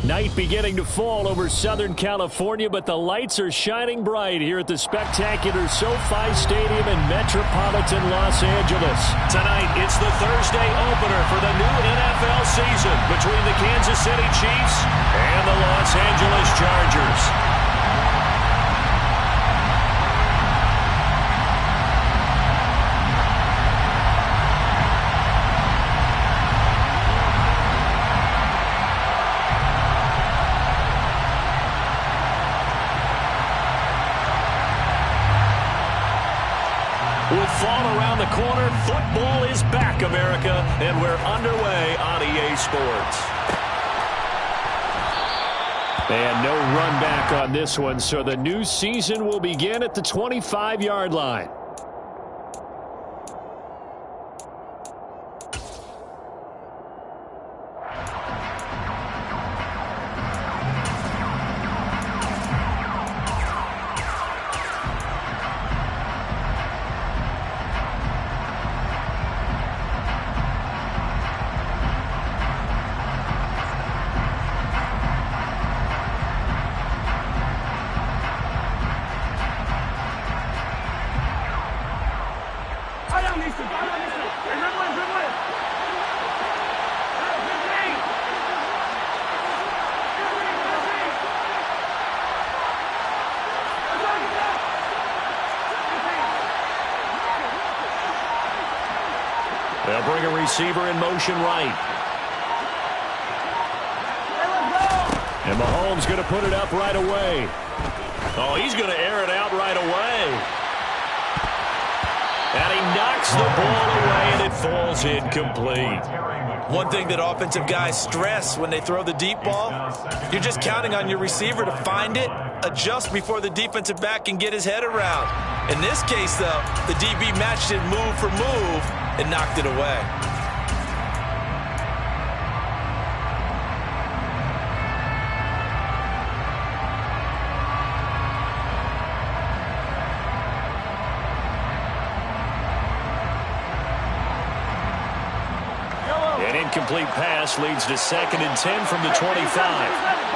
Night beginning to fall over Southern California, but the lights are shining bright here at the spectacular SoFi Stadium in metropolitan Los Angeles. Tonight, it's the Thursday opener for the new NFL season between the Kansas City Chiefs and the Los Angeles Chargers. With fall around the corner, football is back, America, and we're underway on EA Sports. And no run back on this one, so the new season will begin at the 25-yard line. They'll bring a receiver in motion right. And Mahomes going to put it up right away. Oh, he's going to air it out right away. And he knocks the ball away, and it falls incomplete. One thing that offensive guys stress when they throw the deep ball, you're just counting on your receiver to find it, adjust before the defensive back can get his head around. In this case, though, the DB matched it move for move and knocked it away. An incomplete pass leads to 2nd and 10 from the 25.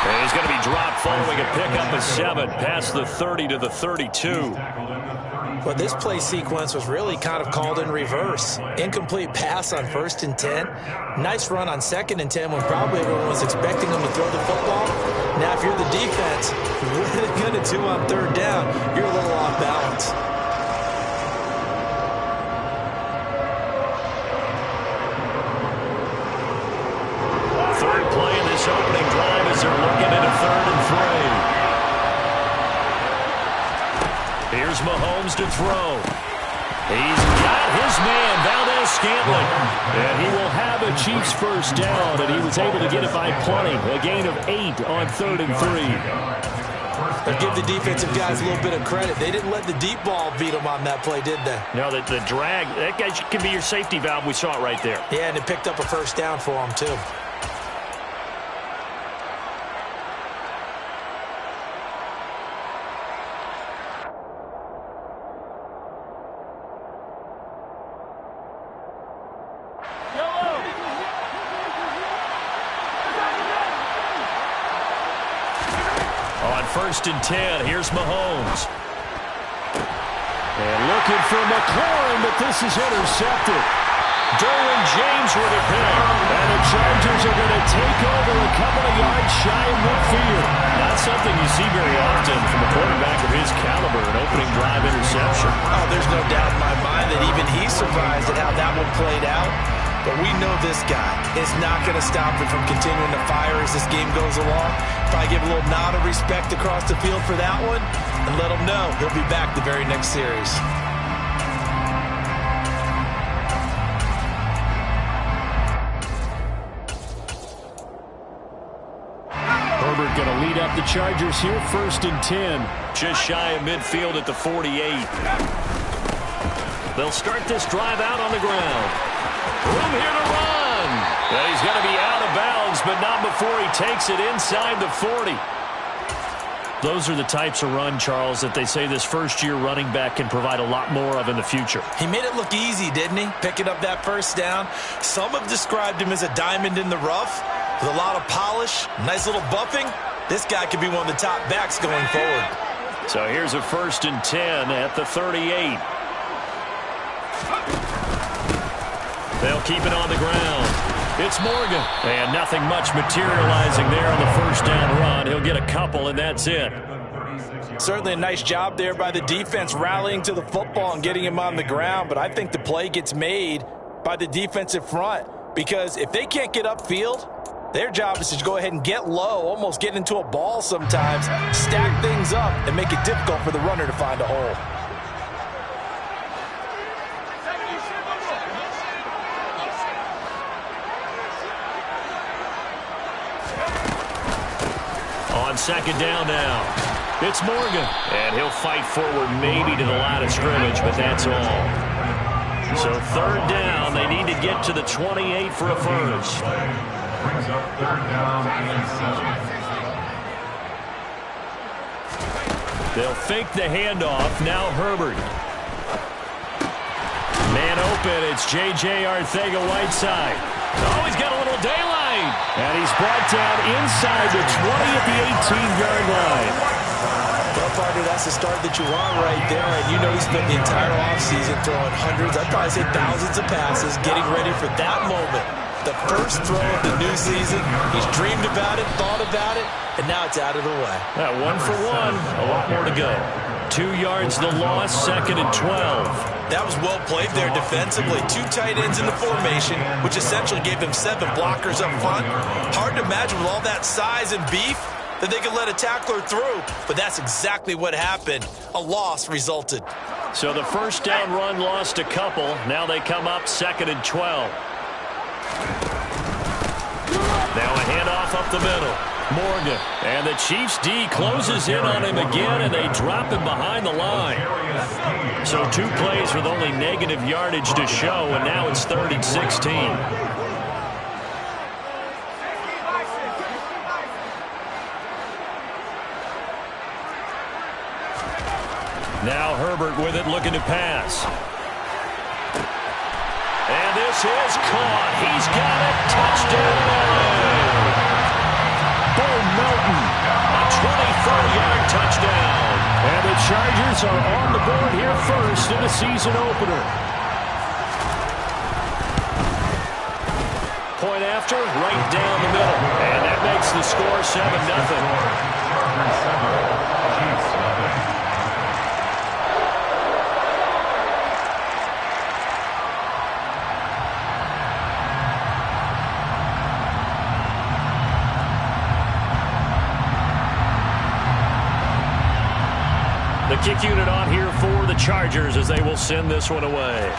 And he's going to be dropped following a pickup of 7 past the 30 to the 32. But this play sequence was really kind of called in reverse. Incomplete pass on 1st and 10. Nice run on 2nd and 10 when probably everyone was expecting him to throw the football. Now, if you're the defense, what are they going to do on 3rd down? You're a little off balance. Third play in this opening drive as they're looking at a 3rd and 3. Here's Mahomes to throw. He's got his man, Valdez-Scantling. And he will have a Chiefs first down, and he was able to get it by plenty. A gain of 8 on 3rd and 3. But give the defensive guys a little bit of credit. They didn't let the deep ball beat them on that play, did they? No, the drag, that guy can be your safety valve. We saw it right there. Yeah, and it picked up a first down for them, too. On 1st and 10, here's Mahomes. And looking for McLaurin, but this is intercepted. Derwin James with a pick. And the Chargers are going to take over a couple of yards shy of midfield. Not something you see very often from a quarterback of his caliber, an opening drive interception. Oh, there's no doubt in my mind that even he's surprised at how that one played out. But we know this guy is not going to stop him from continuing to fire as this game goes along. Probably give a little nod of respect across the field for that one and let him know he'll be back the very next series. up the Chargers here, 1st and 10. Just shy of midfield at the 48. They'll start this drive out on the ground. Room here to run. And he's going to be out of bounds, but not before he takes it inside the 40. Those are the types of run, Charles, that they say this first-year running back can provide a lot more of in the future. He made it look easy, didn't he? Picking up that first down. Some have described him as a diamond in the rough with a lot of polish, nice little buffing. This guy could be one of the top backs going forward. So here's a 1st and 10 at the 38. They'll keep it on the ground. It's Morgan. And nothing much materializing there on the first down run. He'll get a couple, and that's it. Certainly a nice job there by the defense rallying to the football and getting him on the ground. But I think the play gets made by the defensive front because if they can't get upfield, their job is to go ahead and get low, almost get into a ball sometimes, stack things up, and make it difficult for the runner to find a hole. On 2nd down now, it's Morgan. And he'll fight forward maybe to the line of scrimmage, but that's all. So 3rd down, they need to get to the 28 for a first. Brings up 3rd down and 7. They'll fake the handoff. Now Herbert. Man open, it's J.J. Arcega-Whiteside. Oh, he's got a little daylight. And he's brought down inside the 20 at the 18-yard line. Well, partner, that's the start that you want right there. And you know he spent the entire offseason throwing hundreds, I'd probably say thousands of passes, getting ready for that moment. The first throw of the new season. He's dreamed about it, thought about it, and now it's out of the way. 1 for 1, a lot more to go. 2 yards the loss, 2nd and 12. That was well played there defensively. 2 tight ends in the formation, which essentially gave them 7 blockers up front. Hard to imagine with all that size and beef that they could let a tackler through, but that's exactly what happened. A loss resulted. So the first down run lost a couple. Now they come up 2nd and 12. Now a handoff up the middle. Morgan. And the Chiefs D closes in on him again, and they drop him behind the line. So 2 plays with only negative yardage to show, and now it's 3rd and 16. Now Herbert with it, looking to pass. And this is caught. He's got it. Touchdown. Bo Melton, a 24-yard touchdown. And the Chargers are on the board here first in the season opener. Point after, right down the middle. And that makes the score 7-0. The kick unit on here for the Chargers as they will send this one away.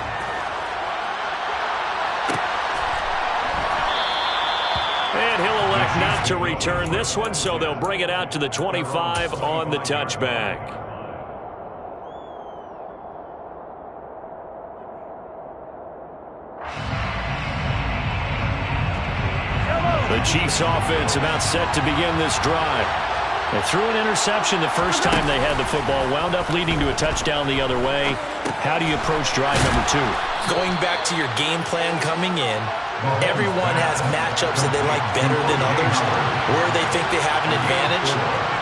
And he'll elect not to return this one, so they'll bring it out to the 25 on the touchback. The Chiefs offense about set to begin this drive. They threw an interception the first time they had the football, wound up leading to a touchdown the other way. How do you approach drive number 2? Going back to your game plan coming in, everyone has matchups that they like better than others, where they think they have an advantage.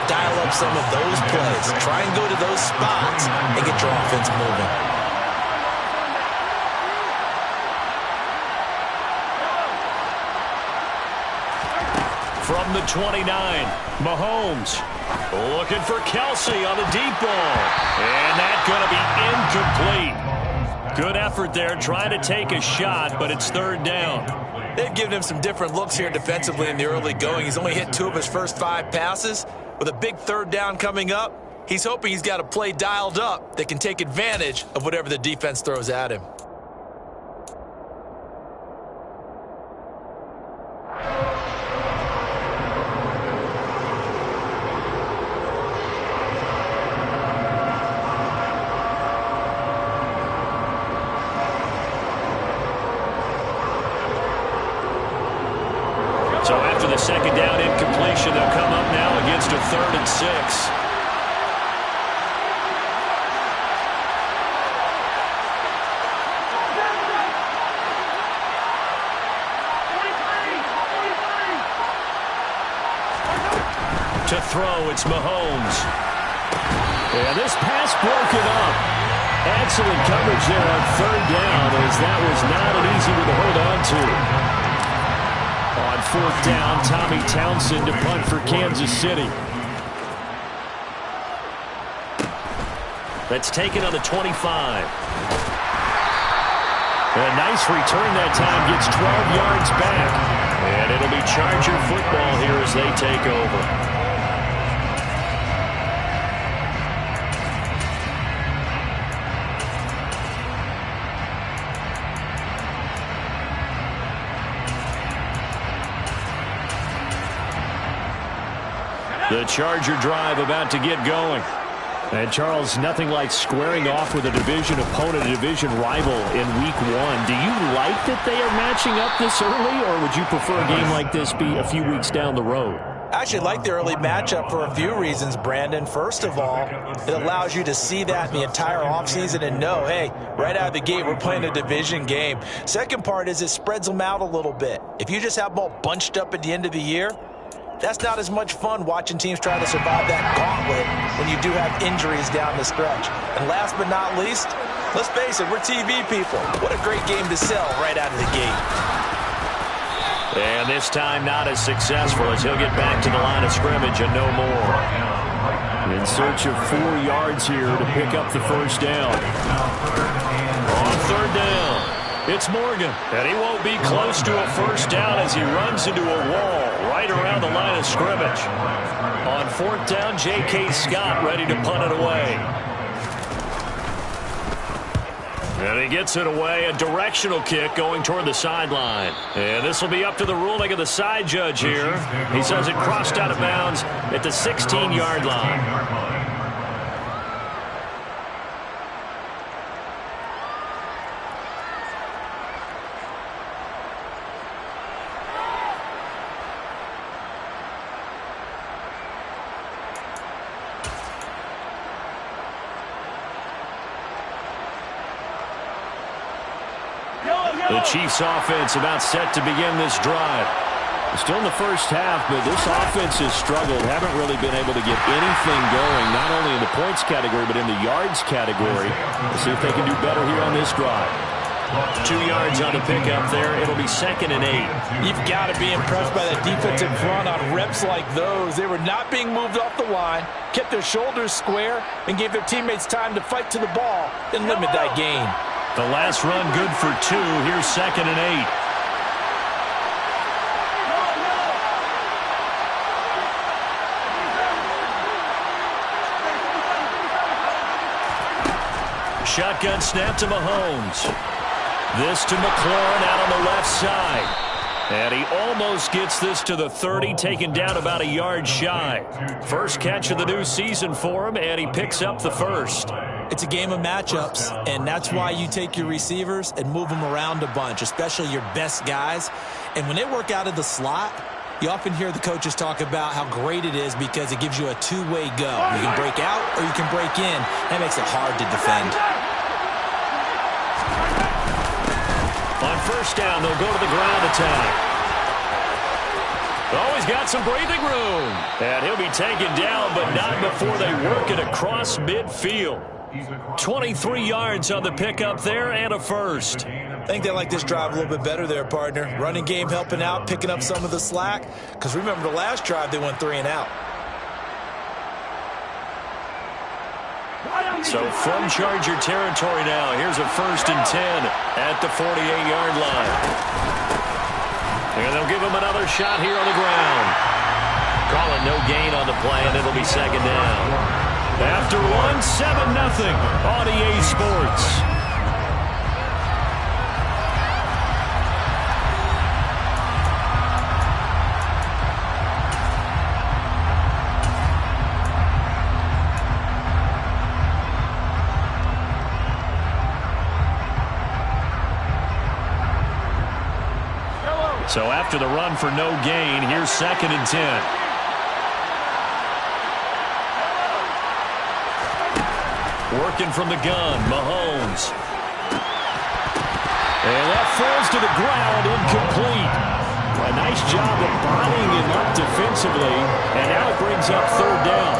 Dial up some of those plays. Try and go to those spots and get your offense moving. From the 29, Mahomes looking for Kelsey on the deep ball. And that's going to be incomplete. Good effort there, trying to take a shot, but it's 3rd down. They've given him some different looks here defensively in the early going. He's only hit 2 of his first 5 passes. With a big 3rd down coming up, he's hoping he's got a play dialed up that can take advantage of whatever the defense throws at him. after the second down incompletion. They'll come up now against a 3rd and 6. To throw, it's Mahomes. And this pass broken up. Excellent coverage there on 3rd down, as that was not an easy one to hold on to. On 4th down, Tommy Townsend to punt for Kansas City. That's taken on the 25. A nice return that time, gets 12 yards back. And it'll be Charger football here as they take over. The Charger drive about to get going. And, Charles, nothing like squaring off with a division opponent, a division rival in Week 1. Do you like that they are matching up this early, or would you prefer a game like this be a few weeks down the road? I actually like the early matchup for a few reasons, Brandon. First of all, it allows you to see that in the entire offseason and know, hey, right out of the gate, we're playing a division game. Second part is it spreads them out a little bit. If you just have them all bunched up at the end of the year, that's not as much fun watching teams try to survive that gauntlet when you do have injuries down the stretch. And last but not least, let's face it, we're TV people. What a great game to sell right out of the gate. And this time not as successful as he'll get back to the line of scrimmage and no more. In search of 4 yards here to pick up the 1st down. On 3rd down, it's Morgan. And he won't be close to a 1st down as he runs into a wall right around the line of scrimmage. On 4th down, J.K. Scott ready to punt it away. And he gets it away, a directional kick going toward the sideline. And this will be up to the ruling of the side judge here. He says it crossed out of bounds at the 16-yard line. The Chiefs offense about set to begin this drive. Still in the first half, but this offense has struggled. Haven't really been able to get anything going, not only in the points category, but in the yards category. We'll see if they can do better here on this drive. 2 yards on the pickup there. It'll be 2nd and 8. You've got to be impressed by that defensive front on reps like those. They were not being moved off the line, kept their shoulders square, and gave their teammates time to fight to the ball and limit that gain. The last run good for 2. Here's 2nd and 8. Shotgun snap to Mahomes. This to McLaurin out on the left side. And he almost gets this to the 30, taken down about a yard shy. First catch of the new season for him, and he picks up the 1st. It's a game of matchups, and that's why you take your receivers and move them around a bunch, especially your best guys. And when they work out of the slot, you often hear the coaches talk about how great it is because it gives you a two-way go. You can break out or you can break in. That makes it hard to defend. On 1st down, they'll go to the ground attack. Oh, he's got some breathing room. And he'll be taken down, but not before they work it across midfield. 23 yards on the pickup there and a 1st. I think they like this drive a little bit better there, partner. Running game helping out, picking up some of the slack. Because remember the last drive, they went 3 and out. So from Charger territory now, here's a 1st and 10 at the 48-yard line. And they'll give him another shot here on the ground. Calling no gain on the play, and it'll be 2nd down. After one, 7-0 on EA Sports. So after the run for no gain, here's 2nd and 10. Working from the gun, Mahomes. And that falls to the ground, incomplete. A nice job of bodying him up defensively, and now it brings up 3rd down.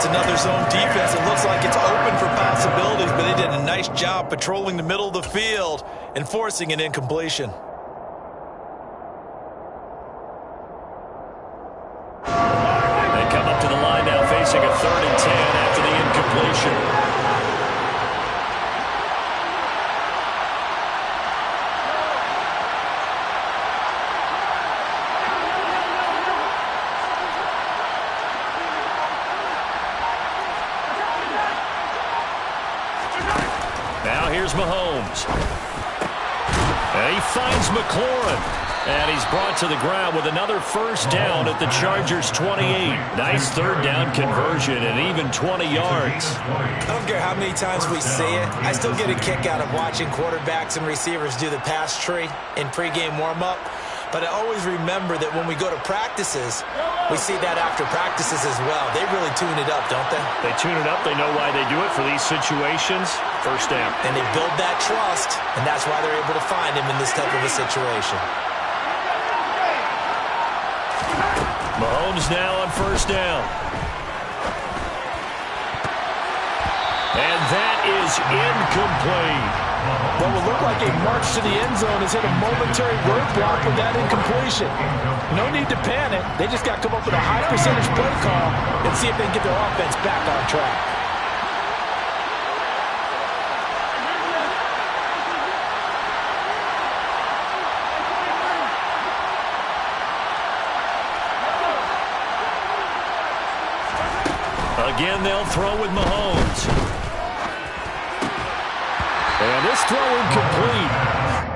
It's another zone defense. It looks like it's open for possibilities, but they did a nice job patrolling the middle of the field and forcing an incompletion. They come up to the line now facing a 3rd and 10 after the incompletion. Now here's Mahomes. And he finds McLaurin. And he's brought to the ground with another 1st down at the Chargers' 28. Nice 3rd down conversion and even 20 yards. I don't care how many times we see it. I still get a kick out of watching quarterbacks and receivers do the pass tree in pregame warm-up. But I always remember that when we go to practices, we see that after practices as well. They really tune it up, don't they? They tune it up. They know why they do it for these situations. 1st down. And they build that trust, and that's why they're able to find him in this type of a situation. Mahomes now on 1st down. And that is incomplete. What will look like a march to the end zone has hit a momentary roadblock with that incompletion. No need to panic. They just got to come up with a high percentage play call and see if they can get their offense back on track. Again, they'll throw with Mahomes. And this throw incomplete.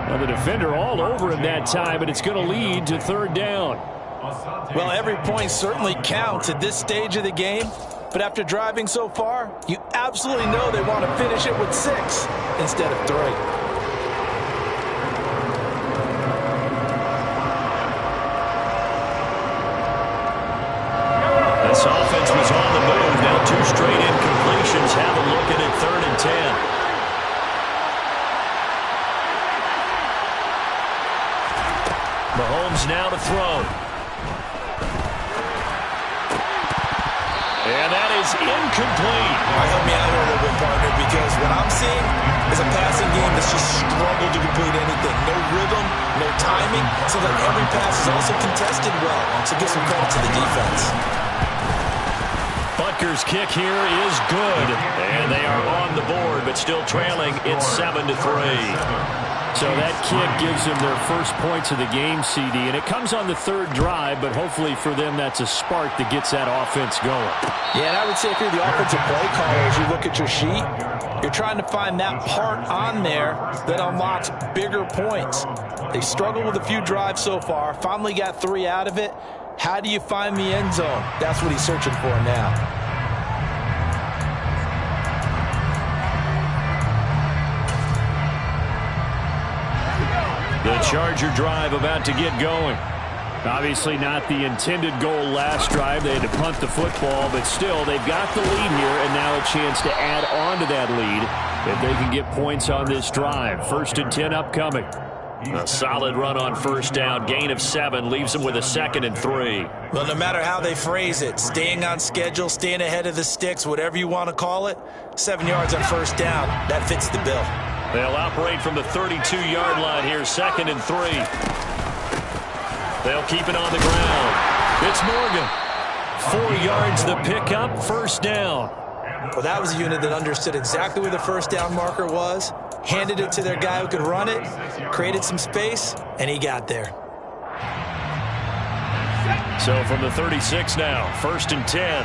Now the defender all over him that time, but it's going to lead to 3rd down. Well, every point certainly counts at this stage of the game. But after driving so far, you absolutely know they want to finish it with 6 instead of 3. This offense was on the move. Now 2 straight incompletions. Have a look at it, 3rd and 10. Mahomes now to throw. And that is incomplete. Help me out here a little bit, partner, because what I'm seeing is a passing game that's just struggled to complete anything. No rhythm, no timing. So that every pass is also contested well. So give some credit to the defense. Butker's kick here is good. And they are on the board, but still trailing. It's 7-3. So that kick gives them their first points of the game, CD, and it comes on the 3rd drive, but hopefully for them that's a spark that gets that offense going. Yeah, and I would say if you're the offensive play caller, as you look at your sheet, you're trying to find that part on there that unlocks bigger points. They struggled with a few drives so far, finally got 3 out of it. How do you find the end zone? That's what he's searching for now. The Charger drive about to get going. Obviously not the intended goal last drive. They had to punt the football, but still they've got the lead here, and now a chance to add on to that lead if they can get points on this drive. 1st and 10 upcoming. A solid run on 1st down. Gain of 7 leaves them with a 2nd and 3. Well, no matter how they phrase it, staying on schedule, staying ahead of the sticks, whatever you want to call it, 7 yards on 1st down, that fits the bill. They'll operate from the 32-yard line here, 2nd and 3. They'll keep it on the ground. It's Morgan. 4 yards the pickup, 1st down. Well, that was a unit that understood exactly where the 1st down marker was, handed it to their guy who could run it, created some space, and he got there. So from the 36 now, 1st and 10.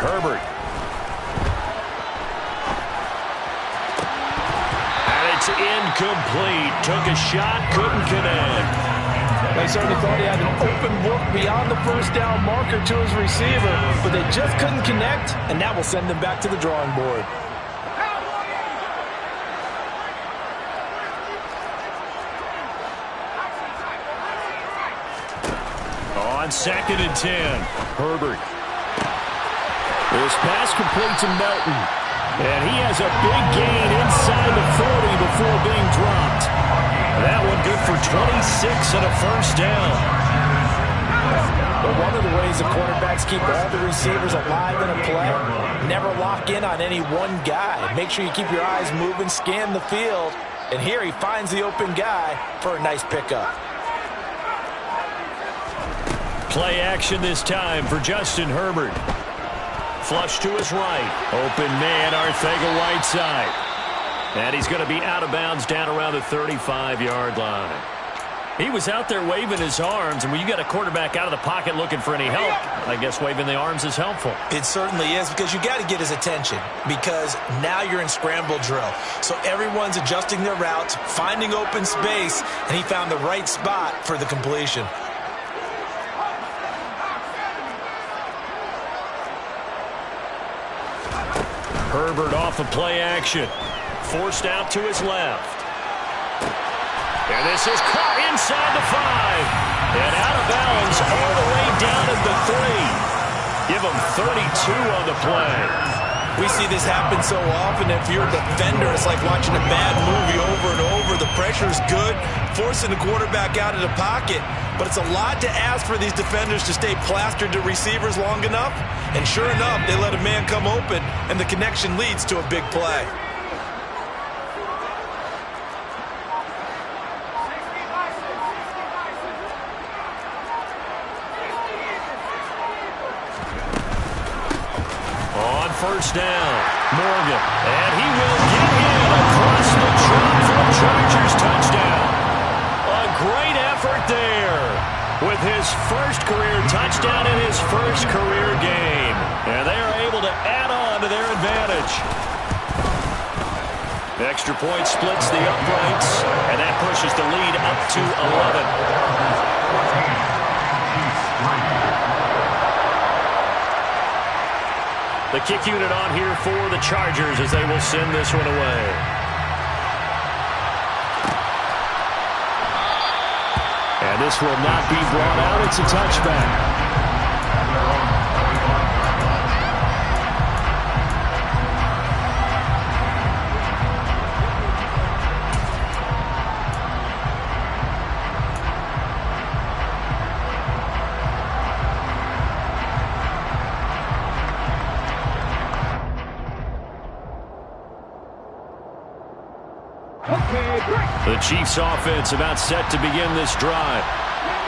Herbert. And it's incomplete. Took a shot, couldn't connect. They certainly thought he had an open book beyond the first down marker to his receiver, but they just couldn't connect, and that will send them back to the drawing board. On 2nd and 10, Herbert. This pass complete to Melton. And he has a big gain inside the 40 before being dropped. That one good for 26 and a first down. But one of the ways the quarterbacks keep all the receivers alive in a play, never lock in on any one guy. Make sure you keep your eyes moving, scan the field. And here he finds the open guy for a nice pickup. Play action this time for Justin Herbert. Flush to his right. Open man, Arcega-Whiteside. And he's going to be out of bounds down around the 35-yard line. He was out there waving his arms, and when you got a quarterback out of the pocket looking for any help, I guess waving the arms is helpful. It certainly is, because you got to get his attention, because now you're in scramble drill. So everyone's adjusting their routes, finding open space, and he found the right spot for the completion. Herbert off of play action. Forced out to his left. And this is caught inside the 5. And out of bounds all the way down at the 3. Give him 32 on the play. We see this happen so often. If you're a defender, it's like watching a bad movie over and over. The pressure's good, forcing the quarterback out of the pocket. But it's a lot to ask for these defenders to stay plastered to receivers long enough. And sure enough, they let a man come open, and the connection leads to a big play. First down, Morgan, and he will get in across the trunk for a Chargers touchdown. A great effort there with his first career touchdown in his first career game. And they are able to add on to their advantage. The extra point splits the uprights, and that pushes the lead up to 11. The kick unit on here for the Chargers as they will send this one away. And this will not be brought out. It's a touchback. The Chiefs offense about set to begin this drive.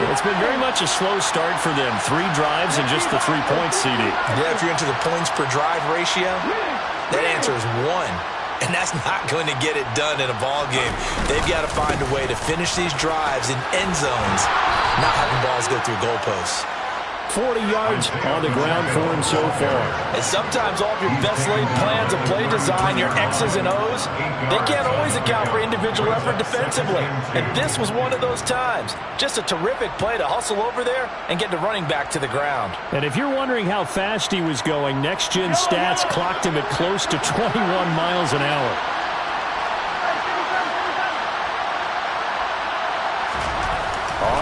It's been very much a slow start for them. 3 drives and just the 3 points, CD. Yeah, if you're into the points per drive ratio, that answer is 1. And that's not going to get it done in a ball game. They've got to find a way to finish these drives in end zones, not having balls go through goalposts. 40 yards on the ground for him so far. And sometimes all of your best laid plans of play design, your X's and O's, they can't always account for individual effort defensively. And this was one of those times. Just a terrific play to hustle over there and get the running back to the ground. And if you're wondering how fast he was going, next-gen stats clocked him at close to 21 miles an hour.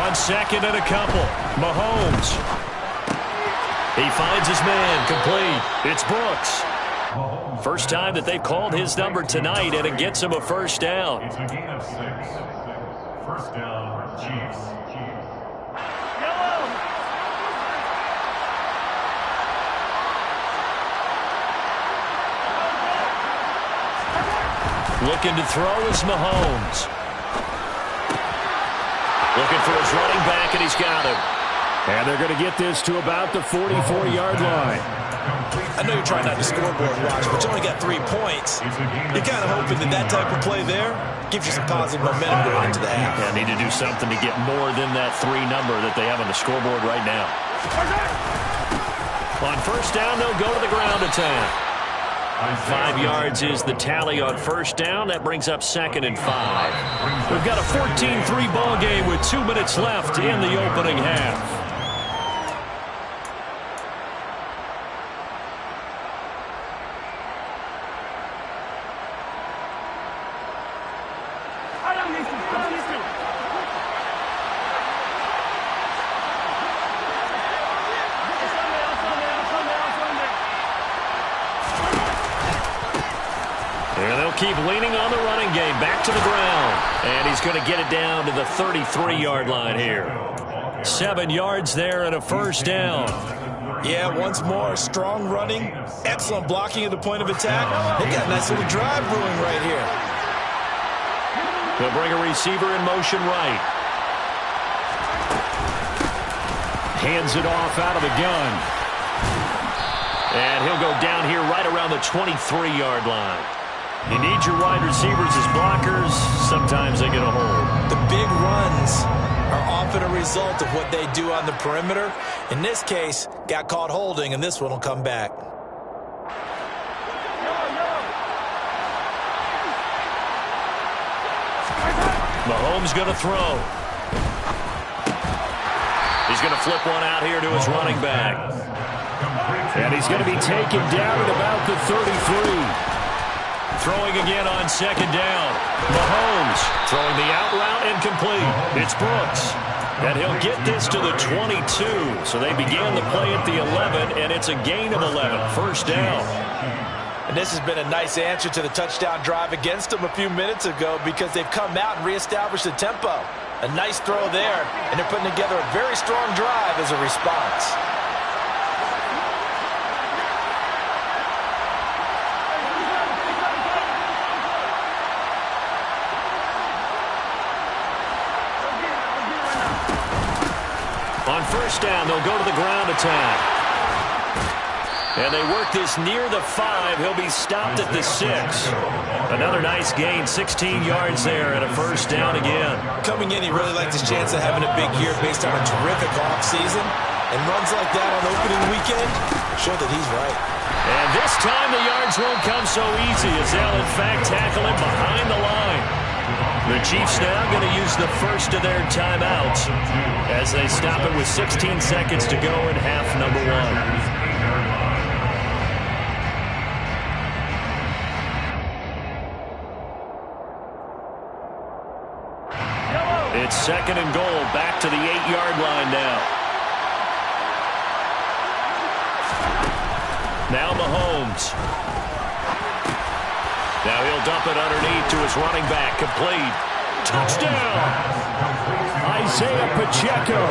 On 2nd and a couple, Mahomes. He finds his man, complete. It's Brooks. First time that they've called his number tonight, and it gets him a first down. It's a gain of 6. First down, Chiefs. Looking to throw is Mahomes. Looking for his running back, and he's got him. And they're going to get this to about the 44-yard line. I know you're trying not to scoreboard watch, but you only got 3 points. You're kind of hoping that that type of play there gives you some positive momentum going into the half. Yeah, need to do something to get more than that 3 number that they have on the scoreboard right now. On first down, they'll go to the ground attack. 5 yards is the tally on first down. That brings up 2nd and 5. We've got a 14-3 ball game with 2 minutes left in the opening half. Keep leaning on the running game. Back to the ground. And he's going to get it down to the 33-yard line here. 7 yards there and a first down. Yeah, once more, strong running, excellent blocking at the point of attack. They got a nice little drive brewing right here. They'll bring a receiver in motion right. Hands it off out of the gun. And he'll go down here right around the 23-yard line. You need your wide receivers as blockers. Sometimes they get a hold. The big runs are often a result of what they do on the perimeter. In this case, got caught holding, and this one will come back. Mahomes going to throw. He's going to flip one out here to his running back. And he's going to be taken down at about the 33. Throwing again on 2nd down. Mahomes throwing the out route incomplete. It's Brooks. And he'll get this to the 22. So they began the play at the 11, and it's a gain of 11. First down. And this has been a nice answer to the touchdown drive against them a few minutes ago because they've come out and reestablished the tempo. A nice throw there, and they're putting together a very strong drive as a response. On first down, they'll go to the ground attack. And they work this near the 5. He'll be stopped at the 6. Another nice gain, 16 yards there and a first down again. Coming in, he really liked his chance of having a big year based on a terrific offseason. And runs like that on opening weekend show that he's right. And this time the yards won't come so easy as they'll, in fact, tackle him behind the line. The Chiefs now going to use the first of their timeouts as they stop it with 16 seconds to go in half number 1. It's 2nd and goal, back to the 8-yard line now. Now Mahomes. Now he'll dump it underneath to his running back, complete. Touchdown! Isaiah Pacheco.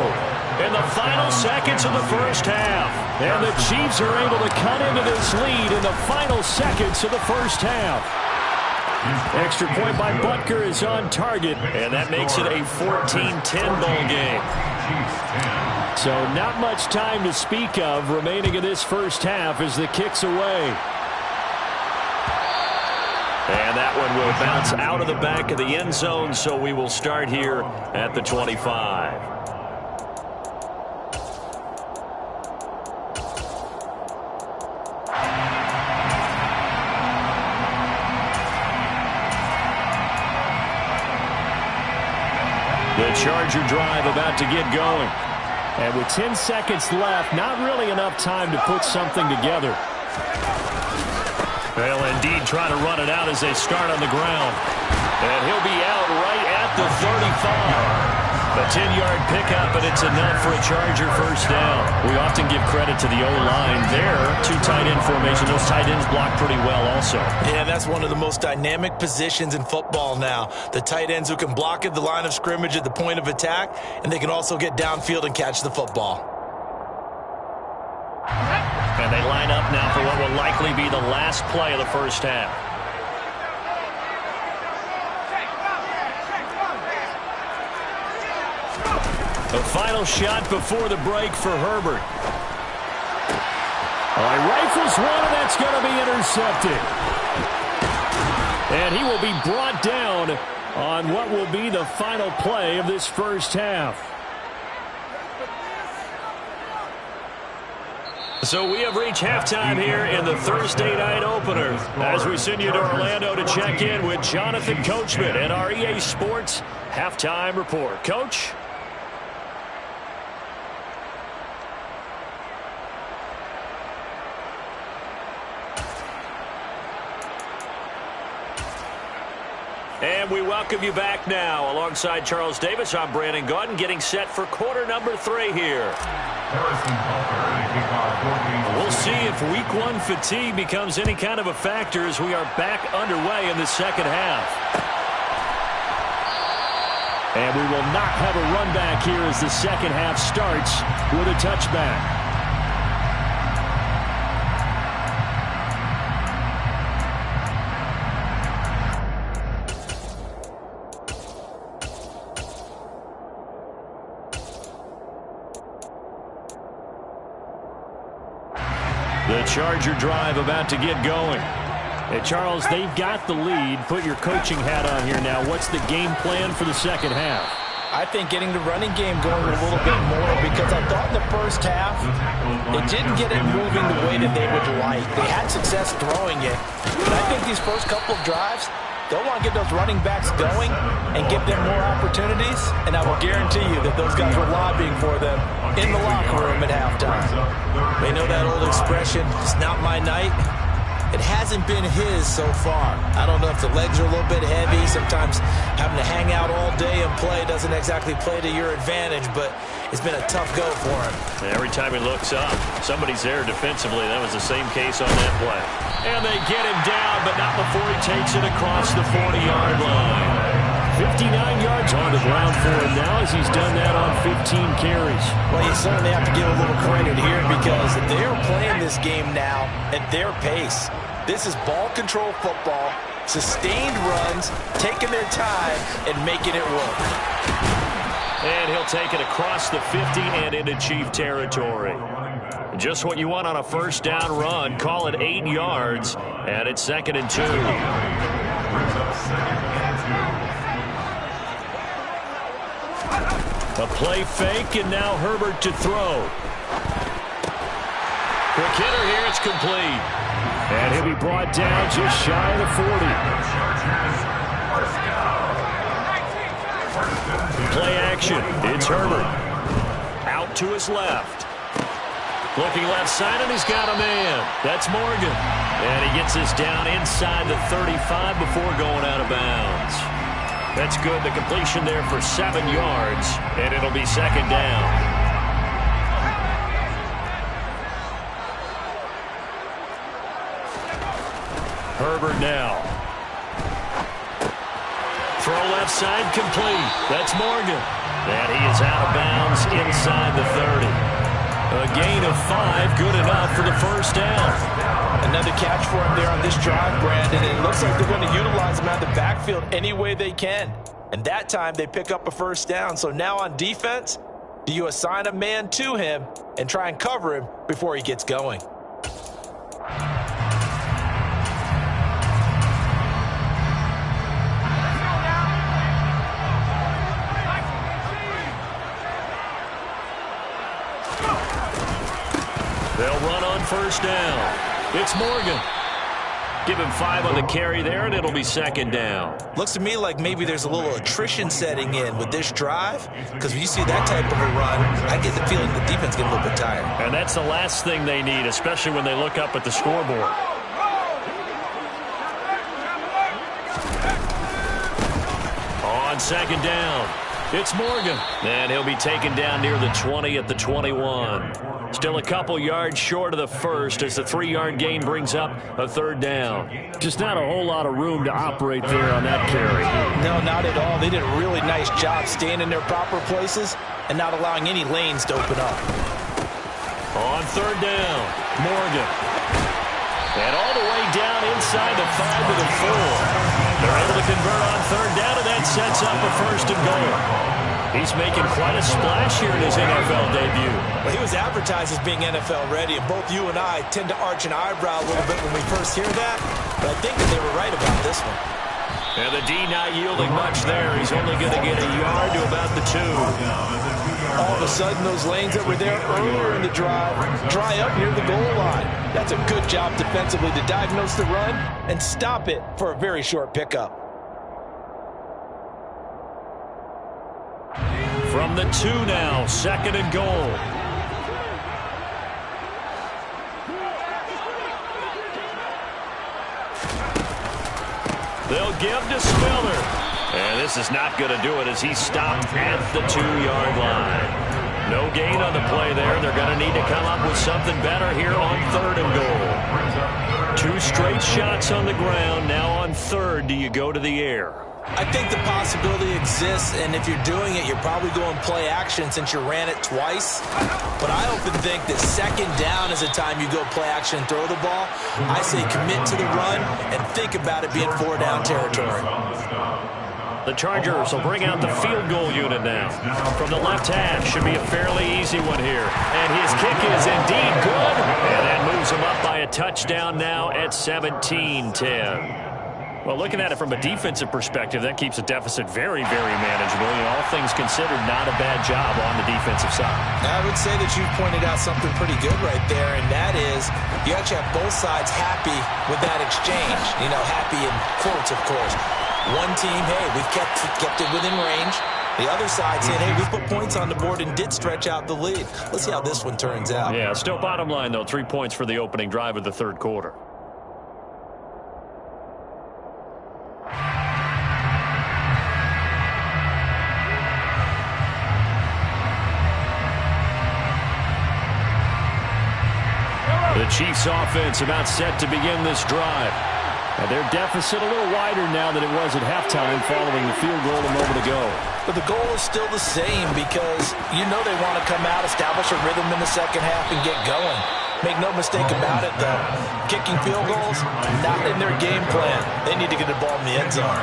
In the final seconds of the first half. And the Chiefs are able to cut into this lead in the final seconds of the first half. Extra point by Butker is on target. And that makes it a 14-10 ball game. So not much time to speak of remaining in this first half as the kick's away. And that one will bounce out of the back of the end zone, so we will start here at the 25. The Charger drive about to get going. And with 10 seconds left, not really enough time to put something together. They'll indeed try to run it out as they start on the ground. And he'll be out right at the 35. A 10-yard pickup, and it's enough for a Charger first down. We often give credit to the O-line there. 2 tight end formation. Those tight ends block pretty well also. Yeah, that's one of the most dynamic positions in football now. The tight ends who can block at the line of scrimmage at the point of attack, and they can also get downfield and catch the football. And they line up now for what will likely be the last play of the first half. The final shot before the break for Herbert. He rifles one, and that's going to be intercepted. And he will be brought down on what will be the final play of this first half. So we have reached halftime here in the Thursday night opener as we send you to Orlando to check in with Jonathan Coachman and our EA Sports Halftime Report. Coach? And we welcome you back now. Alongside Charles Davis, I'm Brandon Gaudin, getting set for quarter number 3 here. We'll see if week 1 fatigue becomes any kind of a factor as we are back underway in the second half. And we will not have a run back here as the second half starts with a touchback. The Charger drive about to get going. Hey, Charles, they've got the lead. Put your coaching hat on here now. What's the game plan for the second half? I think getting the running game going a little bit more because I thought in the first half it didn't get it moving the way that they would like. They had success throwing it. But I think these first couple of drives, they'll want to get those running backs going and give them more opportunities. And I will guarantee you that those guys were lobbying for them in the locker room at halftime. They know that old expression, it's not my night. It hasn't been his so far. I don't know if the legs are a little bit heavy. Sometimes having to hang out all day and play doesn't exactly play to your advantage, but it's been a tough go for him. And every time he looks up, somebody's there defensively. That was the same case on that play. And they get him down, but not before he takes it across the 40-yard line. 59 yards on the ground for him now as he's done that on 15 carries. Well, you certainly have to give a little credit here because they are playing this game now at their pace. This is ball control football, sustained runs, taking their time, and making it work. And he'll take it across the 50 and into Chief territory. Just what you want on a first down run. Call it 8 yards, and it's 2nd and 2. A play fake, and now Herbert to throw. Quick hitter here, it's complete. And he'll be brought down just shy of the 40. Play action. It's Herbert. Out to his left. Looking left side, and he's got a man. That's Morgan. And he gets this down inside the 35 before going out of bounds. That's good. The completion there for 7 yards, and it'll be 2nd down. Herbert now. Throw left side complete. That's Morgan. And he is out of bounds inside the 30. A gain of 5, good enough for the first down. Another catch for him there on this drive, Brandon. And it looks like they're going to utilize him out of the backfield any way they can. And that time they pick up a first down. So now on defense, do you assign a man to him and try and cover him before he gets going? They'll run on first down. It's Morgan. Give him 5 on the carry there, and it'll be 2nd down. Looks to me like maybe there's a little attrition setting in with this drive, because when you see that type of a run, I get the feeling the defense gets a little bit tired. And that's the last thing they need, especially when they look up at the scoreboard. On 2nd down, it's Morgan. And he'll be taken down near the 20 at the 21. Still a couple yards short of the first as the 3-yard gain brings up a 3rd down. Just not a whole lot of room to operate there on that carry. No, not at all. They did a really nice job staying in their proper places and not allowing any lanes to open up. On 3rd down, Morgan. And all the way down inside the 5 to the 4. They're able to convert on 3rd down, and that sets up a 1st and goal. He's making quite a splash here in his NFL debut. Well, he was advertised as being NFL ready, and both you and I tend to arch an eyebrow a little bit when we first hear that, but I think that they were right about this one. And the D not yielding much there. He's only going to get a yard to about the 2. All of a sudden, those lanes that were there earlier in the drive dry up near the goal line. That's a good job defensively to diagnose the run and stop it for a very short pickup. From the 2 now, 2nd and goal. They'll give to Spiller. And this is not going to do it as he's stopped at the 2-yard line. No gain on the play there. They're going to need to come up with something better here on 3rd and goal. 2 straight shots on the ground. Now on 3rd, do you go to the air? I think the possibility exists, and if you're doing it, you're probably going play action since you ran it twice. But I often think that 2nd down is the time you go play action and throw the ball. I say commit to the run and think about it being 4-down territory. The Chargers will bring out the field goal unit now. From the left hash, should be a fairly easy one here. And his kick is indeed good. And that moves him up by a touchdown now at 17-10. Well, looking at it from a defensive perspective, that keeps the deficit very, very manageable. You know, all things considered, not a bad job on the defensive side. I would say that you pointed out something pretty good right there, and that is you actually have both sides happy with that exchange. You know, happy in quotes, of course. One team, hey, we've kept it within range. The other side saying, hey, we put points on the board and did stretch out the lead. Let's see how this one turns out. Yeah, still bottom line, though, 3 points for the opening drive of the 3rd quarter. The Chiefs offense about set to begin this drive. And their deficit a little wider now than it was at halftime following the field goal a moment ago. But the goal is still the same because you know they want to come out, establish a rhythm in the 2nd half, and get going. Make no mistake about it, though. Kicking field goals, not in their game plan. They need to get the ball in the end zone.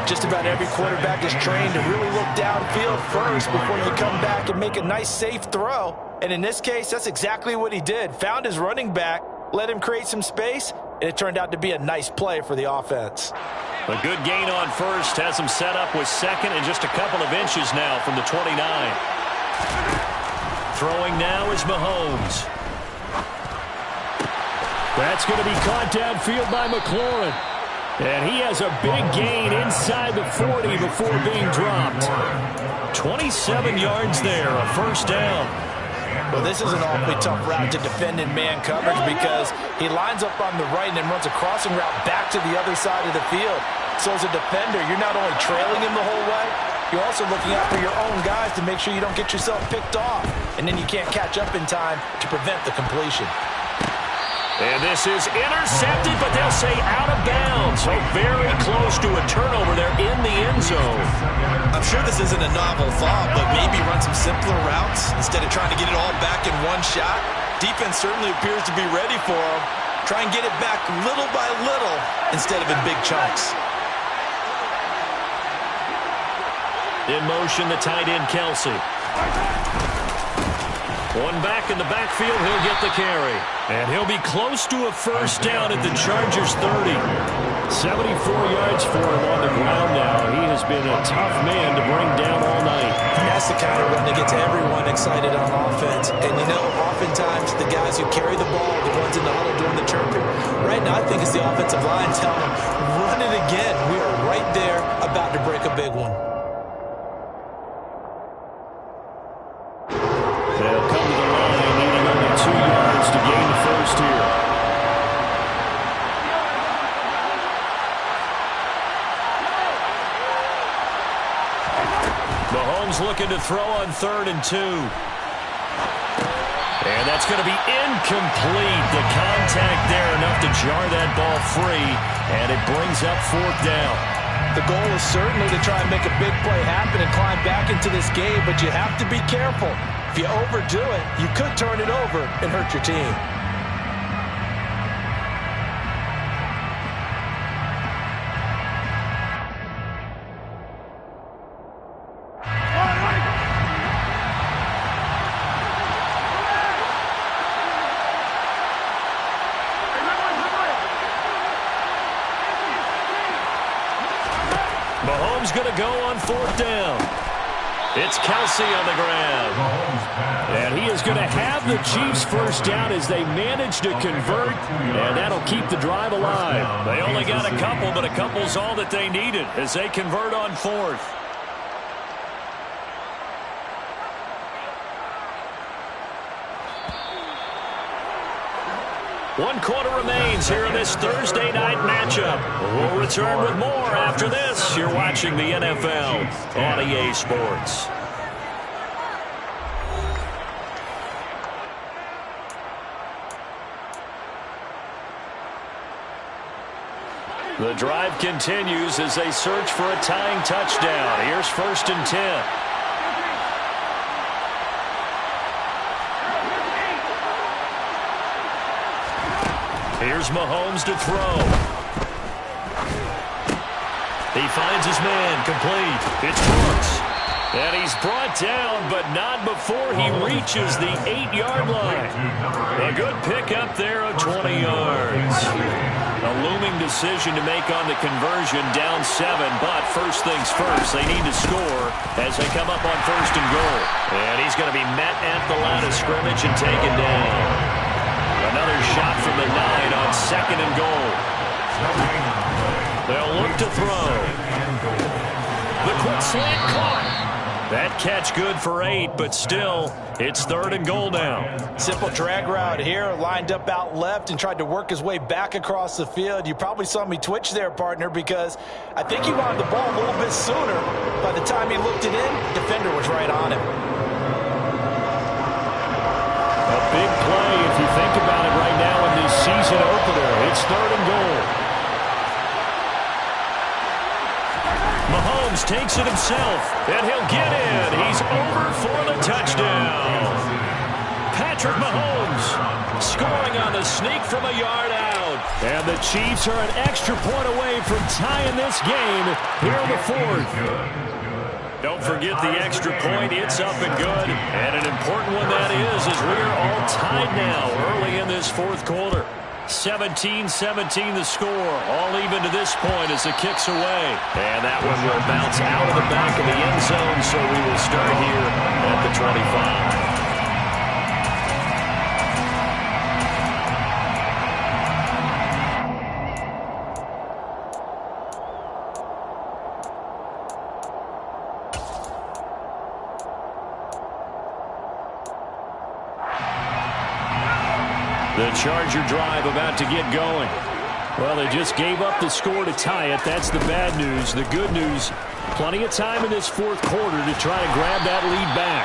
Just about every quarterback is trained to really look downfield first before you come back and make a nice, safe throw. And in this case, that's exactly what he did. Found his running back, let him create some space, and it turned out to be a nice play for the offense. A good gain on 1st. Has him set up with 2nd and just a couple of inches now from the 29. Throwing now is Mahomes. That's going to be caught downfield by McLaurin. And he has a big gain inside the 40 before being dropped. 27 yards there, a 1st down. Well, this is an awfully tough route to defend in man coverage because he lines up on the right and then runs a crossing route back to the other side of the field. So as a defender, you're not only trailing him the whole way, you're also looking out for your own guys to make sure you don't get yourself picked off. And then you can't catch up in time to prevent the completion. And this is intercepted, but they'll say out of bounds. So very close to a turnover there in the end zone. I'm sure this isn't a novel thought, but maybe run some simpler routes instead of trying to get it all back in one shot. Defense certainly appears to be ready for them. Try and get it back little by little instead of in big chunks. In motion, the tight end, Kelsey. One back in the backfield, he'll get the carry. And he'll be close to a 1st down at the Chargers 30. 74 yards for him on the ground now. He has been a tough man to bring down all night. That's the kind of run that gets everyone excited on offense. And, you know, oftentimes the guys who carry the ball are the ones in the huddle doing the chirping. Right now, I think it's the offensive line telling them, run it again. We are right there about to break a big one. They'll come to the line, needing only 2 yards to gain the 1st here. Mahomes looking to throw on 3rd and 2. And that's going to be incomplete. The contact there enough to jar that ball free, and it brings up 4th down. The goal is certainly to try and make a big play happen and climb back into this game, but you have to be careful. If you overdo it, you could turn it over and hurt your team. Mahomes going to go on 4th down. It's Kelsey on the grab. And he is going to have the Chiefs first down as they manage to convert, and that'll keep the drive alive. They only got a couple, but a couple's all that they needed as they convert on fourth. One quarter remains here in this Thursday night matchup. We'll return with more after this. You're watching the NFL on EA Sports. The drive continues as they search for a tying touchdown. Here's 1st and 10. Here's Mahomes to throw. He finds his man, complete. It's Brooks. And he's brought down, but not before he reaches the 8-yard line. A good pickup there of 20 yards. A looming decision to make on the conversion, down 7, but first things first, they need to score as they come up on 1st and goal. And he's going to be met at the line of scrimmage and taken down. Another shot from the 9 on 2nd and goal. They'll look to throw. The quick slant caught. That catch good for 8, but still, it's 3rd and goal now. Simple drag route here, lined up out left and tried to work his way back across the field. You probably saw me twitch there, partner, because I think he wanted the ball a little bit sooner. By the time he looked it in, defender was right on him. A big play if you think about it right now in this season opener. It's 3rd and goal. Mahomes takes it himself, and he'll get in. He's over for the touchdown. Patrick Mahomes scoring on the sneak from a yard out. And the Chiefs are an extra point away from tying this game here in the 4th. Don't forget the extra point. It's up and good. And an important one that is, as we are all tied now early in this 4th quarter. 17-17 the score. All even to this point as the kick's away. And that one will bounce out of the back of the end zone, so we will start here at the 25. The Charger drive about to get going. Well, they just gave up the score to tie it. That's the bad news. The good news, plenty of time in this 4th quarter to try to grab that lead back.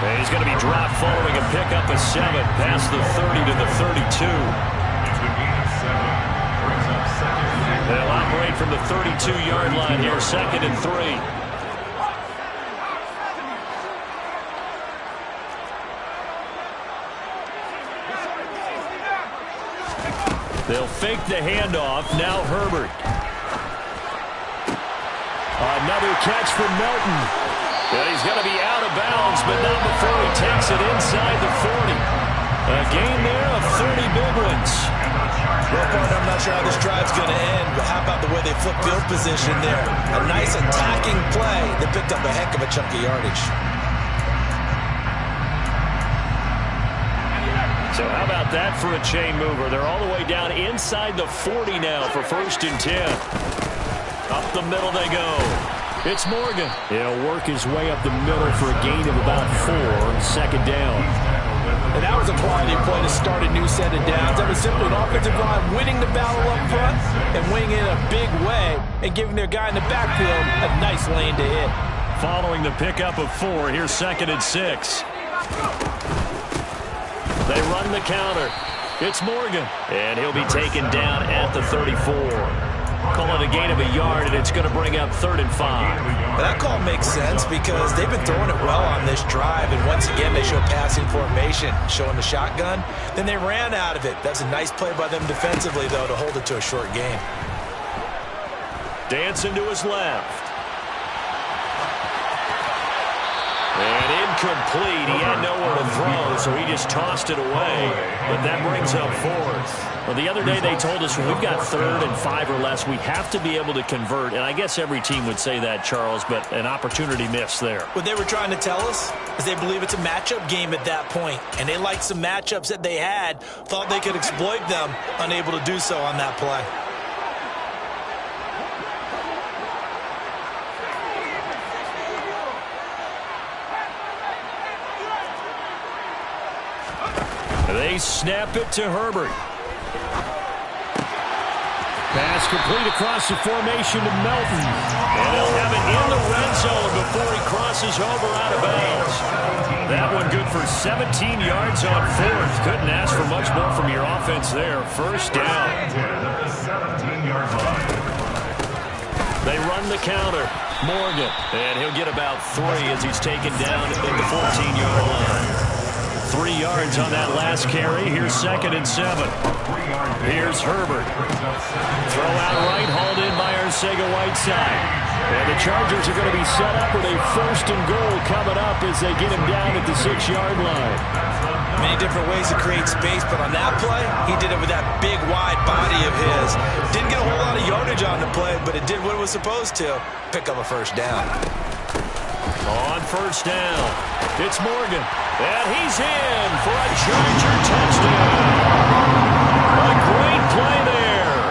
And he's going to be dropped following a pickup of 7 past the 30 to the 32. They'll operate from the 32-yard line here, 2nd and 3. They'll fake the handoff. Now Herbert. Another catch from Melton. And he's going to be out of bounds, but not before he takes it inside the 40. A gain there of 30 big ones. Well, partner, I'm not sure how this drive's going to end, but how about the way they flip field position there? A nice attacking play that picked up a heck of a chunk of yardage. So how about that for a chain mover? They're all the way down inside the 40 now for 1st and 10. Up the middle they go. It's Morgan. He'll work his way up the middle for a gain of about 4 on 2nd down. And that was a quality play to start a new set of downs. That was simply an offensive line winning the battle up front and winning it in a big way and giving their guy in the backfield a nice lane to hit. Following the pickup of 4, here's 2nd and 6. They run the counter. It's Morgan. And he'll be taken down at the 34. Call it a gain of a yard, and it's going to bring up 3rd and 5. That call makes sense because they've been throwing it well on this drive, and once again they show passing formation, showing the shotgun. Then they ran out of it. That's a nice play by them defensively, though, to hold it to a short game. Dancing to his left. And incomplete. He had nowhere to throw, so he just tossed it away. But that brings up fourth. Well, the other day they told us when we've got 3rd and 5 or less, we have to be able to convert. And I guess every team would say that, Charles, but an opportunity missed there. What they were trying to tell us is they believe it's a matchup game at that point, and they liked some matchups that they had, thought they could exploit them, unable to do so on that play. They snap it to Herbert. Pass complete across the formation to Melton. And he'll have it in the red zone before he crosses over out of bounds. That one good for 17 yards on 4th. Couldn't ask for much more from your offense there. First down. They run the counter. Morgan. And he'll get about 3 as he's taken down at the 14-yard line. 3 yards on that last carry. Here's 2nd and 7. Here's Herbert. Throw out right, hauled in by Arcega-Whiteside. And the Chargers are going to be set up with a 1st and goal coming up as they get him down at the 6-yard line. Many different ways to create space, but on that play, he did it with that big, wide body of his. Didn't get a whole lot of yardage on the play, but it did what it was supposed to. Pick up a first down. On first down, it's Morgan. And he's in for a Charger touchdown. A great play there.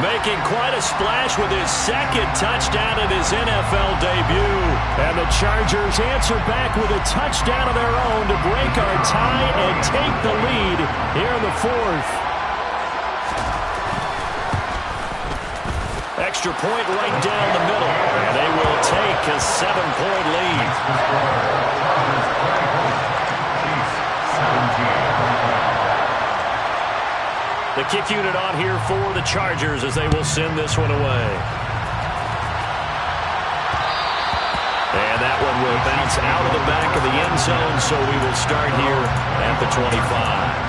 Making quite a splash with his 2nd touchdown in his NFL debut. And the Chargers answer back with a touchdown of their own to break our tie and take the lead here in the 4th. Extra point right down the middle. And they will take a 7-point lead. The kick unit on here for the Chargers as they will send this one away. And that one will bounce out of the back of the end zone, so we will start here at the 25.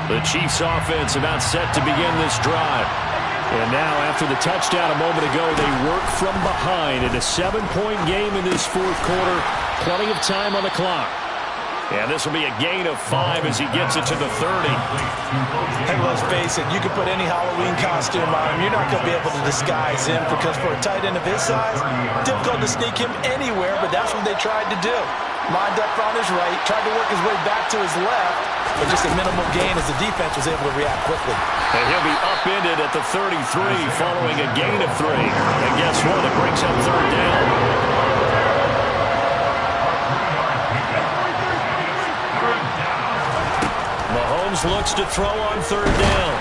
The Chiefs offense about set to begin this drive. And now after the touchdown a moment ago, they work from behind in a 7-point game in this 4th quarter. Plenty of time on the clock. And this will be a gain of 5 as he gets it to the 30. Hey, let's face it, you can put any Halloween costume on him. You're not going to be able to disguise him because for a tight end of his size, difficult to sneak him anywhere, but that's what they tried to do. Lined up on his right, tried to work his way back to his left, but just a minimal gain as the defense was able to react quickly. And he'll be upended at the 33 following a gain of 3. And guess what? It brings up 3rd down. Mahomes looks to throw on 3rd down.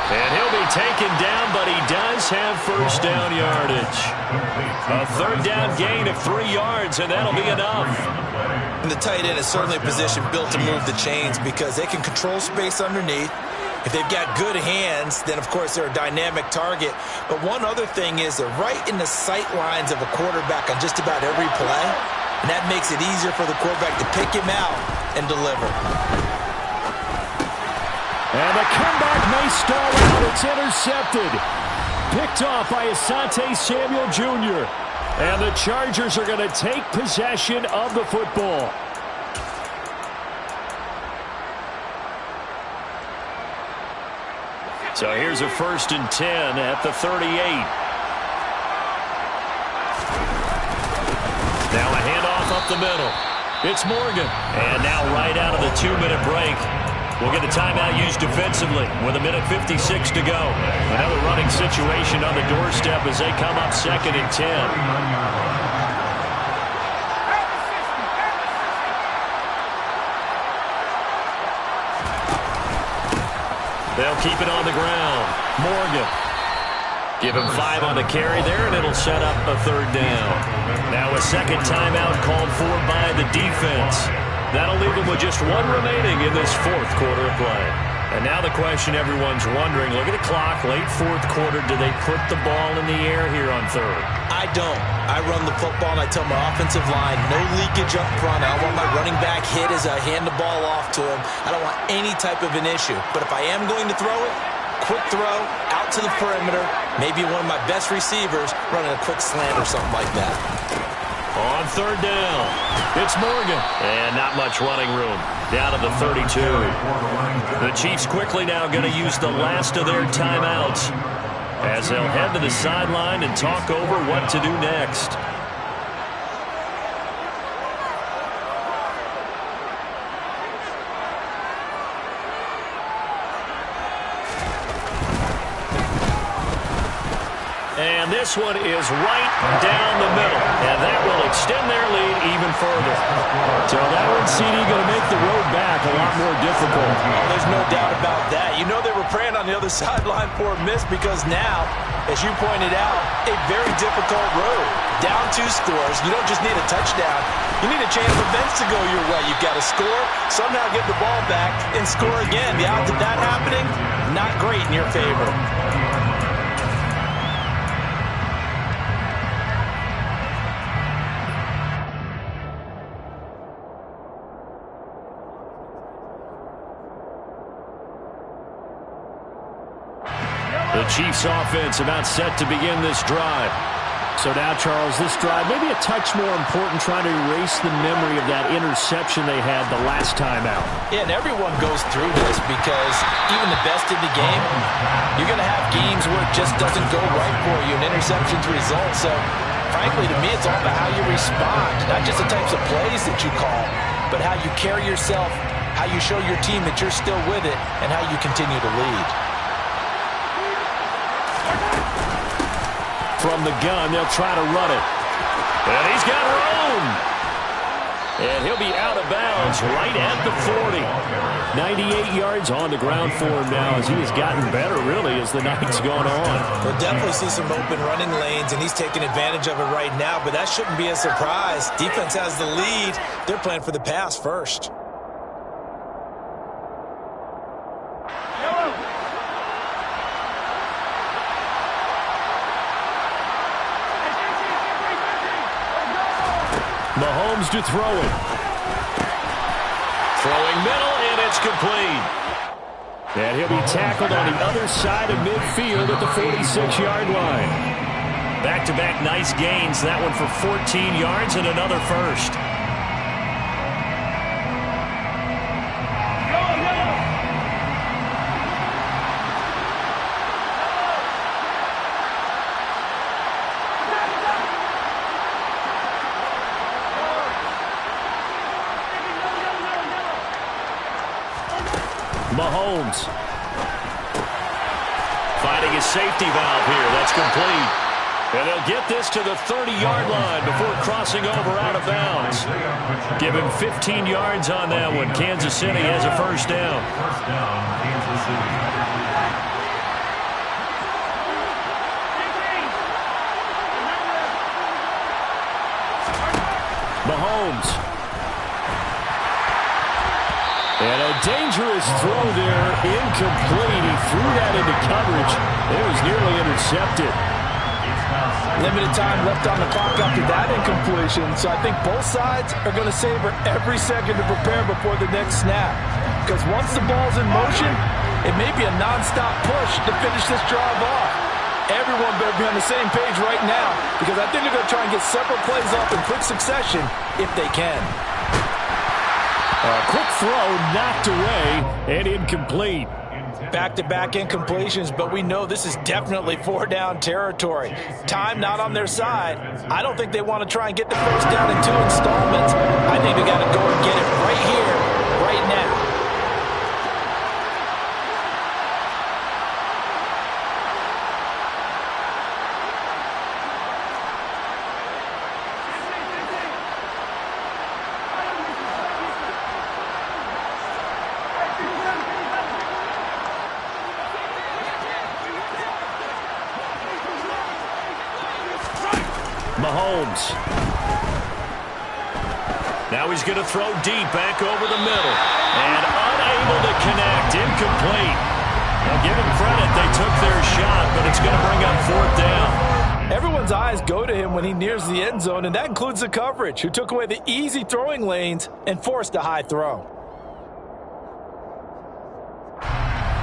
And he'll be taken down, but he does have first down yardage. A 3rd down gain of 3 yards, and that'll be enough. And the tight end is certainly a position built to move the chains because they can control space underneath. If they've got good hands, then, of course, they're a dynamic target. But one other thing is they're right in the sight lines of a quarterback on just about every play, and that makes it easier for the quarterback to pick him out and deliver. And the comeback may stall out. It's intercepted. Picked off by Asante Samuel Jr. And the Chargers are going to take possession of the football. So here's a 1st and 10 at the 38. Now a handoff up the middle. It's Morgan. And now right out of the 2-minute break, we'll get a timeout used defensively with 1:56 to go. Another running situation on the doorstep as they come up 2nd and 10. They'll keep it on the ground. Morgan. Give him 5 on the carry there, and it'll set up a 3rd down. Now a 2nd timeout called for by the defense. That'll leave them with just 1 remaining in this 4th quarter of play. And now the question everyone's wondering, look at the clock, late fourth quarter, do they put the ball in the air here on third? I don't. I run the football and I tell my offensive line, no leakage up front. I don't want my running back hit as I hand the ball off to him. I don't want any type of an issue. But if I am going to throw it, quick throw, out to the perimeter, maybe one of my best receivers running a quick slant or something like that. On third down, it's Morgan. And not much running room. Down to the 32. The Chiefs quickly now going to use the last of their timeouts as they'll head to the sideline and talk over what to do next. And this one is right down the middle. And that will extend their lead even further. So that one, CD, going to make the road back a lot more difficult. Oh, there's no doubt about that. You know they were praying on the other sideline for a miss because now, as you pointed out, a very difficult road. Down 2 scores. You don't just need a touchdown. You need a chain of events to go your way. You've got to score, somehow get the ball back, and score again. The odds of that happening, not great in your favor. The Chiefs offense about set to begin this drive. So now, Charles, this drive maybe a touch more important, trying to erase the memory of that interception they had the last time out. Yeah, and everyone goes through this because even the best in the game, you're going to have games where it just doesn't go right for you, and interceptions result. So, frankly, to me, it's all about how you respond, not just the types of plays that you call, but how you carry yourself, how you show your team that you're still with it, and how you continue to lead. From the gun, they'll try to run it. And he's got room. And he'll be out of bounds right at the 40. 98 yards on the ground for him now as he has gotten better, really, as the night's gone on. We'll definitely see some open running lanes, and he's taking advantage of it right now, but that shouldn't be a surprise. Defense has the lead. They're playing for the pass first. Mahomes to throw it. Throwing middle, and it's complete. And he'll be tackled on the other side of midfield at the 46-yard line. Back-to-back nice gains. That one for 14 yards and another first. Mahomes finding his safety valve here. That's complete. And they'll get this to the 30-yard line before crossing over out of bounds. Give him 15 yards on that one. Kansas City has a first down. First down, Kansas City. Mahomes. And a dangerous throw there, incomplete. He threw that into coverage. It was nearly intercepted. Limited time left on the clock after that incompletion, so I think both sides are going to savor every second to prepare before the next snap. Because once the ball's in motion, it may be a nonstop push to finish this drive off. Everyone better be on the same page right now, because I think they're going to try and get several plays off in quick succession if they can. A quick throw knocked away and incomplete. Back-to-back incompletions, but we know this is definitely 4-down territory. Time not on their side. I don't think they want to try and get the first down in 2 installments. I think they got to go and get it right here, right now. Mahomes. Now he's going to throw deep back over the middle. And Unable to connect. Incomplete. Now give them credit. They took their shot, but it's going to bring up fourth down. Everyone's eyes go to him when he nears the end zone, and that includes the coverage, who took away the easy throwing lanes and forced a high throw.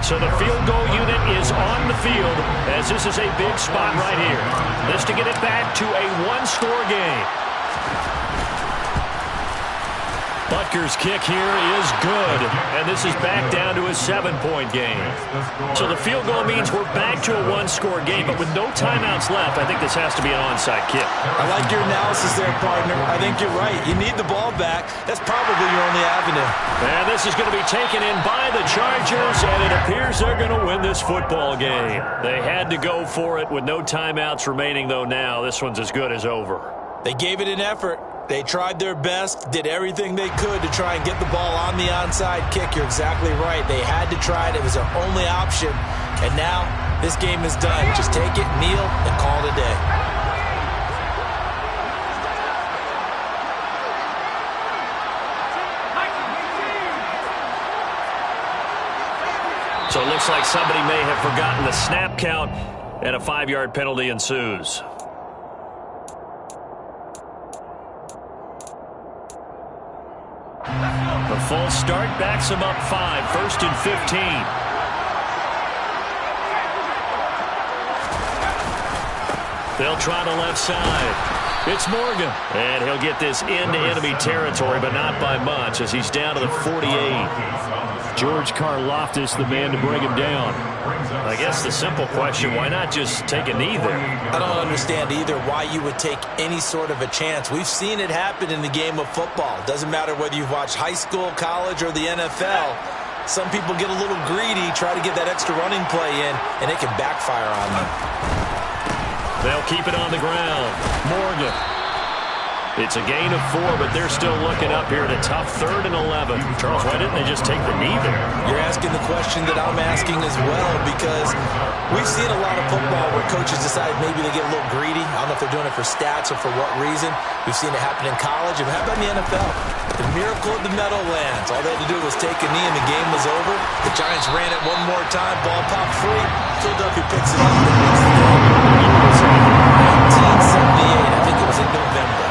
So the field goal unit is on the field as this is a big spot right here. This to get it back to a one-score game. Butker's kick here is good, and this is back down to a 7-point game. So the field goal means we're back to a one-score game, but with no timeouts left, I think this has to be an onside kick. I like your analysis there, partner. I think you're right. You need the ball back. That's probably your only avenue. And this is going to be taken in by the Chargers, and it appears they're going to win this football game. They had to go for it with no timeouts remaining, though now this one's as good as over. They gave it an effort. They tried their best, did everything they could to try and get the ball on the onside kick. You're exactly right. They had to try it. It was their only option. And now this game is done. Just take it, kneel, and call it a day. So it looks like somebody may have forgotten the snap count, and a 5-yard penalty ensues. The false start backs him up 5, 1st and 15. They'll try the left side. It's Morgan. And he'll get this into enemy territory, but not by much as he's down to the 48. George Karlaftis, the man to bring him down. I guess the simple question, why not just take a knee there? I don't understand either why you would take any sort of a chance. We've seen it happen in the game of football. It doesn't matter whether you've watched high school, college, or the NFL. Some people get a little greedy, try to get that extra running play in, and it can backfire on them. They'll keep it on the ground. Morgan. It's a gain of 4, but they're still looking up here at a tough 3rd and 11. Charles, why didn't they just take the knee there? You're asking the question that I'm asking as well, because we've seen a lot of football where coaches decide maybe they get a little greedy. I don't know if they're doing it for stats or for what reason. We've seen it happen in college, and how about in the NFL? The miracle of the Meadowlands. All they had to do was take a knee, and the game was over. The Giants ran it one more time. Ball popped free. Philadelphia picks it up and wins the game. 1978. I think it was in November.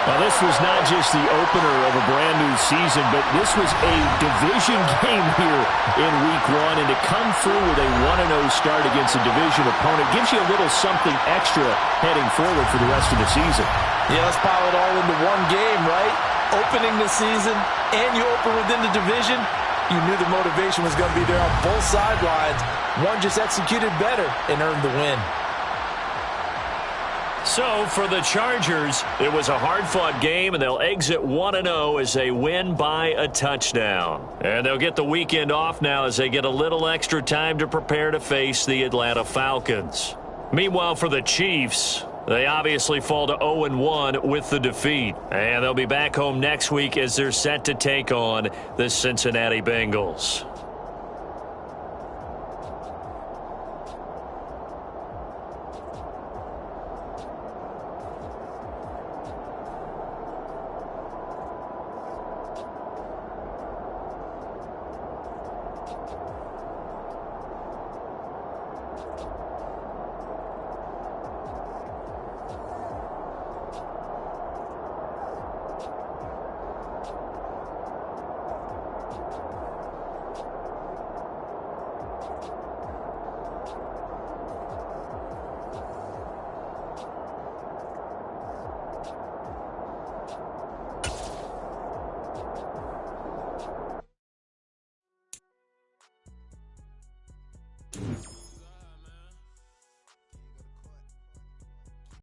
Now, this was not just the opener of a brand-new season, but this was a division game here in Week 1, and to come through with a 1-0 start against a division opponent gives you a little something extra heading forward for the rest of the season. Yeah, let's pile it all into one game, right? Opening the season, and you open within the division. You knew the motivation was going to be there on both sidelines. One just executed better and earned the win. So, for the Chargers, it was a hard-fought game, and they'll exit 1-0 as they win by a touchdown. And they'll get the weekend off now as they get a little extra time to prepare to face the Atlanta Falcons. Meanwhile, for the Chiefs, they obviously fall to 0-1 with the defeat. And they'll be back home next week as they're set to take on the Cincinnati Bengals.